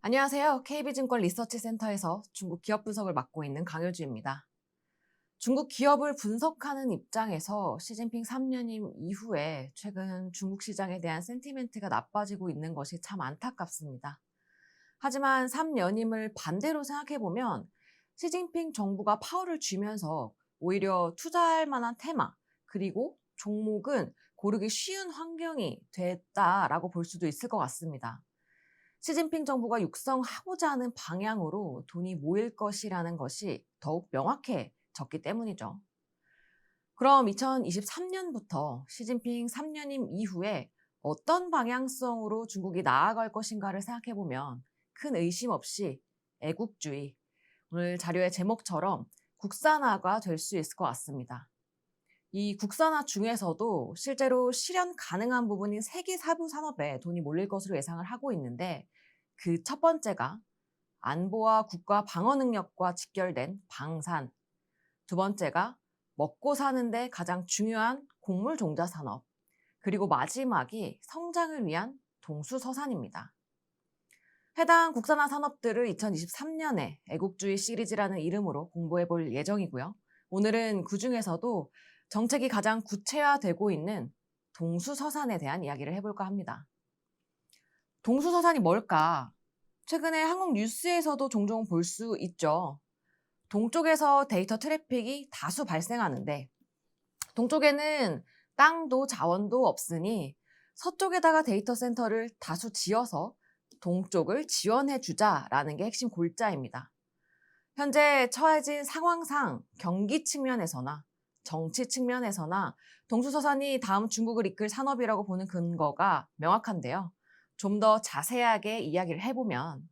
안녕하세요. KB증권 리서치센터에서 중국 기업 분석을 맡고 있는 강효주입니다. 중국 기업을 분석하는 입장에서 시진핑 3년임 이후에 최근 중국 시장에 대한 센티멘트가 나빠지고 있는 것이 참 안타깝습니다. 하지만 3년임을 반대로 생각해보면 시진핑 정부가 파워를 쥐면서 오히려 투자할 만한 테마 그리고 종목은 고르기 쉬운 환경이 됐다라고 볼 수도 있을 것 같습니다. 시진핑 정부가 육성하고자 하는 방향으로 돈이 모일 것이라는 것이 더욱 명확해졌기 때문이죠. 그럼 2023년부터 시진핑 3년임 이후에 어떤 방향성으로 중국이 나아갈 것인가를 생각해보면 큰 의심 없이 애국주의, 오늘 자료의 제목처럼 국산화가 될 수 있을 것 같습니다. 이 국산화 중에서도 실제로 실현 가능한 부분인 세계 사부 산업에 돈이 몰릴 것으로 예상을 하고 있는데 그 첫 번째가 안보와 국가 방어 능력과 직결된 방산, 두 번째가 먹고 사는데 가장 중요한 곡물 종자 산업, 그리고 마지막이 성장을 위한 동수서산입니다. 해당 국산화 산업들을 2023년에 애국주의 시리즈라는 이름으로 공부해 볼 예정이고요. 오늘은 그 중에서도 정책이 가장 구체화되고 있는 동수서산에 대한 이야기를 해볼까 합니다. 동수서산이 뭘까? 최근에 한국 뉴스에서도 종종 볼 수 있죠. 동쪽에서 데이터 트래픽이 다수 발생하는데 동쪽에는 땅도 자원도 없으니 서쪽에다가 데이터 센터를 다수 지어서 동쪽을 지원해 주자라는 게 핵심 골자입니다. 현재 처해진 상황상 경기 측면에서나 정치 측면에서나 동수서산이 다음 중국을 이끌 산업이라고 보는 근거가 명확한데요. 좀 더 자세하게 이야기를 해보면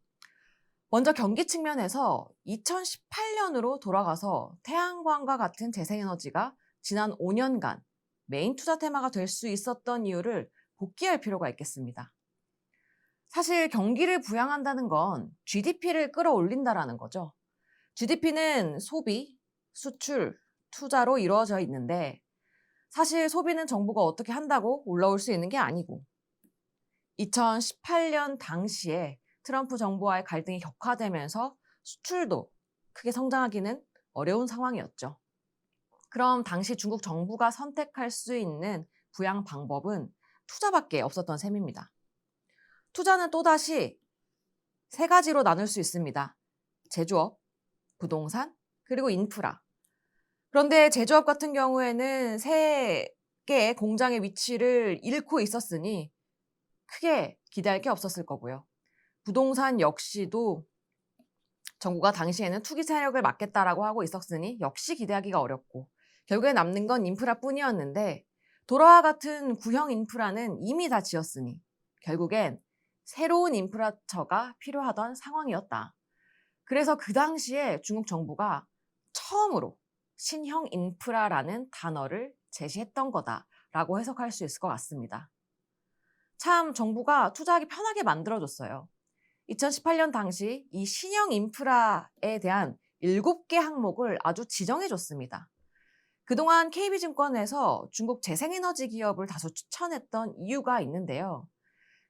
먼저 경기 측면에서 2018년으로 돌아가서 태양광과 같은 재생에너지가 지난 5년간 메인 투자 테마가 될 수 있었던 이유를 복귀할 필요가 있겠습니다. 사실 경기를 부양한다는 건 GDP를 끌어올린다라는 거죠. GDP는 소비, 수출, 투자로 이루어져 있는데 사실 소비는 정부가 어떻게 한다고 올라올 수 있는 게 아니고 2018년 당시에 트럼프 정부와의 갈등이 격화되면서 수출도 크게 성장하기는 어려운 상황이었죠. 그럼 당시 중국 정부가 선택할 수 있는 부양 방법은 투자밖에 없었던 셈입니다. 투자는 또다시 세 가지로 나눌 수 있습니다. 제조업, 부동산, 그리고 인프라. 그런데 제조업 같은 경우에는 세 개의 공장의 위치를 잃고 있었으니 크게 기대할 게 없었을 거고요. 부동산 역시도 정부가 당시에는 투기 세력을 막겠다라고 하고 있었으니 역시 기대하기가 어렵고 결국에 남는 건 인프라뿐이었는데 도로와 같은 구형 인프라는 이미 다 지었으니 결국엔 새로운 인프라처가 필요하던 상황이었다. 그래서 그 당시에 중국 정부가 처음으로 신형 인프라라는 단어를 제시했던 거다라고 해석할 수 있을 것 같습니다. 참 정부가 투자하기 편하게 만들어줬어요. 2018년 당시 이 신형 인프라에 대한 7개 항목을 아주 지정해줬습니다. 그동안 KB증권에서 중국 재생에너지 기업을 다소 추천했던 이유가 있는데요.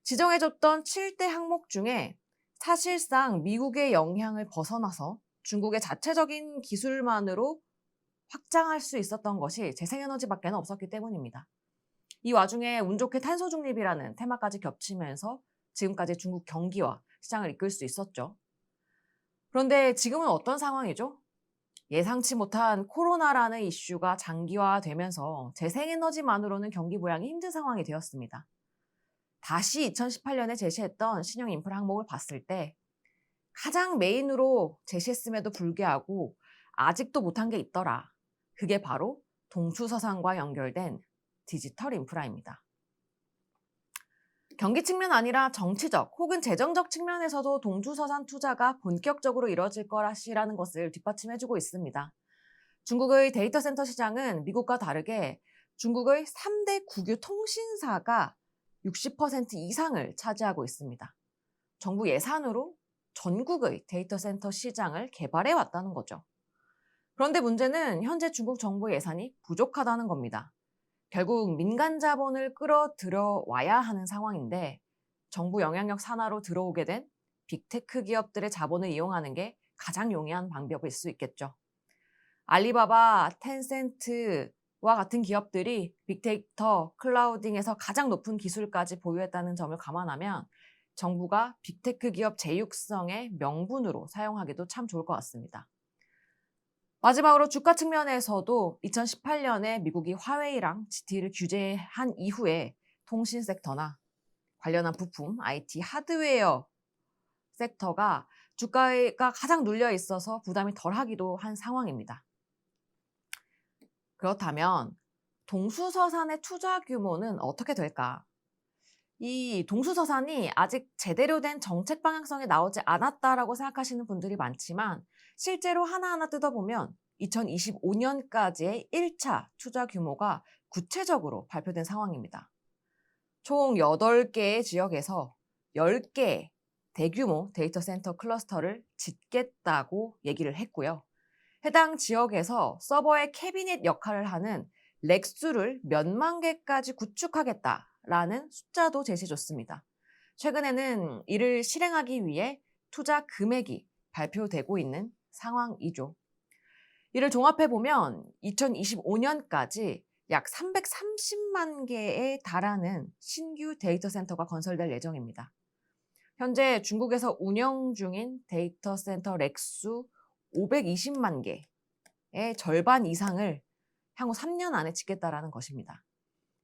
지정해줬던 7대 항목 중에 사실상 미국의 영향을 벗어나서 중국의 자체적인 기술만으로 확장할 수 있었던 것이 재생에너지밖에 없었기 때문입니다. 이 와중에 운 좋게 탄소 중립이라는 테마까지 겹치면서 지금까지 중국 경기와 시장을 이끌 수 있었죠. 그런데 지금은 어떤 상황이죠? 예상치 못한 코로나라는 이슈가 장기화되면서 재생에너지만으로는 경기 부양이 힘든 상황이 되었습니다. 다시 2018년에 제시했던 신형 인프라 항목을 봤을 때 가장 메인으로 제시했음에도 불구하고 아직도 못한 게 있더라. 그게 바로 동수서산과 연결된 디지털 인프라입니다. 경기 측면 아니라 정치적 혹은 재정적 측면에서도 동수서산 투자가 본격적으로 이뤄질 거라시라는 것을 뒷받침해주고 있습니다. 중국의 데이터 센터 시장은 미국과 다르게 중국의 3대 국유 통신사가 60% 이상을 차지하고 있습니다. 정부 예산으로 전국의 데이터 센터 시장을 개발해 왔다는 거죠. 그런데 문제는 현재 중국 정부 예산이 부족하다는 겁니다. 결국 민간 자본을 끌어들여 와야 하는 상황인데 정부 영향력 산하로 들어오게 된 빅테크 기업들의 자본을 이용하는 게 가장 용이한 방법일 수 있겠죠. 알리바바, 텐센트와 같은 기업들이 빅데이터, 클라우딩에서 가장 높은 기술까지 보유했다는 점을 감안하면 정부가 빅테크 기업 제육성의 명분으로 사용하기도 참 좋을 것 같습니다. 마지막으로 주가 측면에서도 2018년에 미국이 화웨이랑 GT를 규제한 이후에 통신 섹터나 관련한 부품, IT, 하드웨어 섹터가 주가가 가장 눌려 있어서 부담이 덜하기도 한 상황입니다. 그렇다면 동수서산의 투자 규모는 어떻게 될까? 이 동수서산이 아직 제대로 된 정책 방향성이 나오지 않았다라고 생각하시는 분들이 많지만 실제로 하나하나 뜯어보면 2025년까지의 1차 투자 규모가 구체적으로 발표된 상황입니다. 총 8개의 지역에서 10개 대규모 데이터 센터 클러스터를 짓겠다고 얘기를 했고요. 해당 지역에서 서버의 캐비닛 역할을 하는 렉수를 몇만 개까지 구축하겠다라는 숫자도 제시해줬습니다. 최근에는 이를 실행하기 위해 투자 금액이 발표되고 있는 상황이죠. 이를 종합해보면 2025년까지 약 330만 개에 달하는 신규 데이터 센터가 건설될 예정입니다. 현재 중국에서 운영 중인 데이터 센터 렉수 520만 개의 절반 이상을 향후 3년 안에 짓겠다라는 것입니다.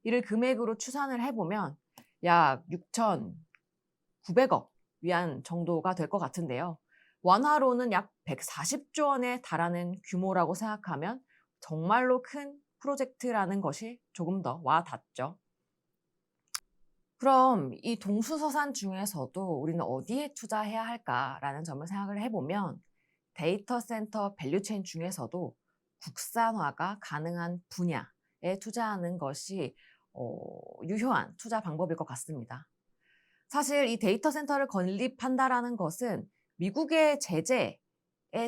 이를 금액으로 추산을 해보면 약 6,900억 위안 정도가 될 것 같은데요. 원화로는 약 140조 원에 달하는 규모라고 생각하면 정말로 큰 프로젝트라는 것이 조금 더 와닿죠. 그럼 이 동수서산 중에서도 우리는 어디에 투자해야 할까라는 점을 생각을 해보면 데이터 센터 밸류체인 중에서도 국산화가 가능한 분야에 투자하는 것이 유효한 투자 방법일 것 같습니다. 사실 이 데이터 센터를 건립한다라는 것은 미국의 제재에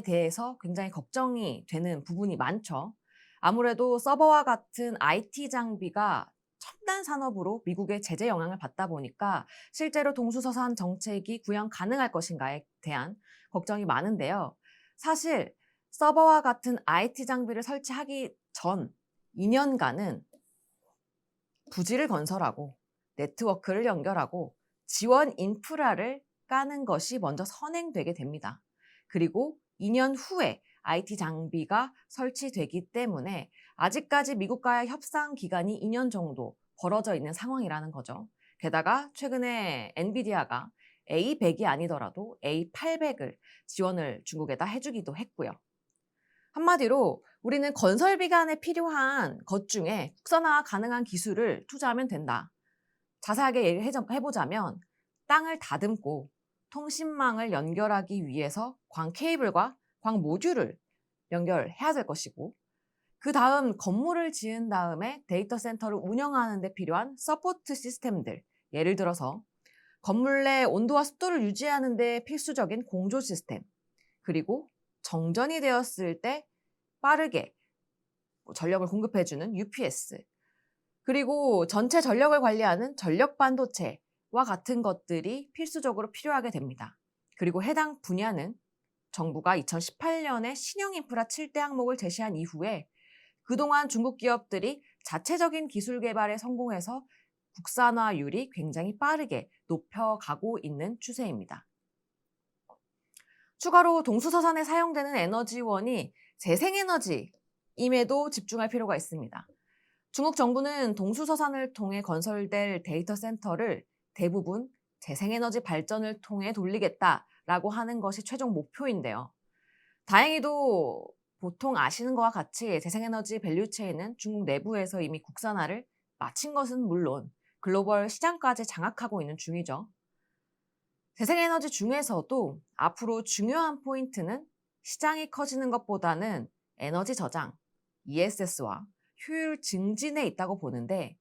대해서 굉장히 걱정이 되는 부분이 많죠. 아무래도 서버와 같은 IT 장비가 첨단 산업으로 미국의 제재 영향을 받다 보니까 실제로 동수서산 정책이 구현 가능할 것인가에 대한 걱정이 많은데요. 사실 서버와 같은 IT 장비를 설치하기 전 2년간은 부지를 건설하고 네트워크를 연결하고 지원 인프라를 까는 것이 먼저 선행되게 됩니다. 그리고 2년 후에 IT 장비가 설치되기 때문에 아직까지 미국과의 협상 기간이 2년 정도 벌어져 있는 상황이라는 거죠. 게다가 최근에 엔비디아가 A100이 아니더라도 A800을 지원을 중국에다 해주기도 했고요. 한마디로 우리는 건설 기간에 필요한 것 중에 국산화 가능한 기술을 투자하면 된다. 자세하게 얘기를 해보자면 땅을 다듬고 통신망을 연결하기 위해서 광 케이블과 광 모듈을 연결해야 될 것이고 그 다음 건물을 지은 다음에 데이터 센터를 운영하는 데 필요한 서포트 시스템들, 예를 들어서 건물 내 온도와 습도를 유지하는 데 필수적인 공조 시스템, 그리고 정전이 되었을 때 빠르게 전력을 공급해주는 UPS, 그리고 전체 전력을 관리하는 전력 반도체와 같은 것들이 필수적으로 필요하게 됩니다. 그리고 해당 분야는 정부가 2018년에 신형 인프라 7대 항목을 제시한 이후에 그동안 중국 기업들이 자체적인 기술 개발에 성공해서 국산화율이 굉장히 빠르게 높여가고 있는 추세입니다. 추가로 동수서산에 사용되는 에너지원이 재생에너지임에도 집중할 필요가 있습니다. 중국 정부는 동수서산을 통해 건설될 데이터 센터를 대부분 재생에너지 발전을 통해 돌리겠다라고 하는 것이 최종 목표인데요. 다행히도 보통 아시는 것과 같이 재생에너지 밸류체인은 중국 내부에서 이미 국산화를 마친 것은 물론 글로벌 시장까지 장악하고 있는 중이죠. 재생에너지 중에서도 앞으로 중요한 포인트는 시장이 커지는 것보다는 에너지 저장, ESS와 효율 증진에 있다고 보는데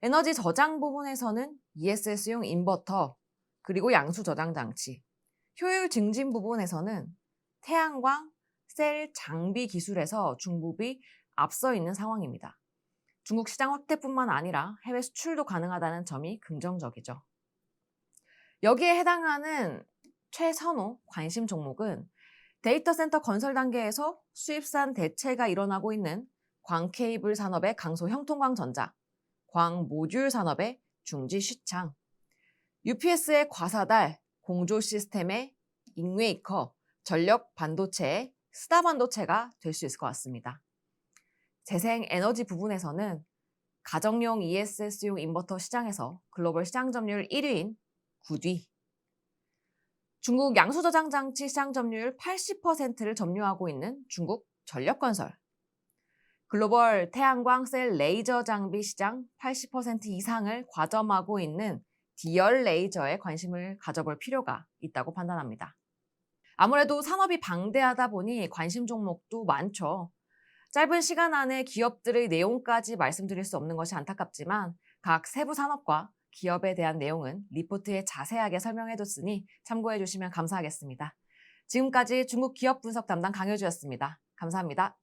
에너지 저장 부분에서는 ESS용 인버터, 그리고 양수 저장 장치, 효율 증진 부분에서는 태양광, 셀 장비 기술에서 중국이 앞서 있는 상황입니다. 중국 시장 확대뿐만 아니라 해외 수출도 가능하다는 점이 긍정적이죠. 여기에 해당하는 최선호 관심 종목은 데이터 센터 건설 단계에서 수입산 대체가 일어나고 있는 광케이블 산업의 강소 형통광전자, 광모듈 산업의 중지시창, UPS의 과사달, 공조 시스템의 잉웨이커, 전력 반도체의 스다 반도체가 될 수 있을 것 같습니다. 재생 에너지 부분에서는 가정용 ESS용 인버터 시장에서 글로벌 시장 점유율 1위인 구디, 중국 양수저장 장치 시장 점유율 80%를 점유하고 있는 중국 전력건설, 글로벌 태양광 셀 레이저 장비 시장 80% 이상을 과점하고 있는 디얼 레이저에 관심을 가져볼 필요가 있다고 판단합니다. 아무래도 산업이 방대하다 보니 관심 종목도 많죠. 짧은 시간 안에 기업들의 내용까지 말씀드릴 수 없는 것이 안타깝지만 각 세부 산업과 기업에 대한 내용은 리포트에 자세하게 설명해뒀으니 참고해 주시면 감사하겠습니다. 지금까지 중국 기업 분석 담당 강효주였습니다. 감사합니다.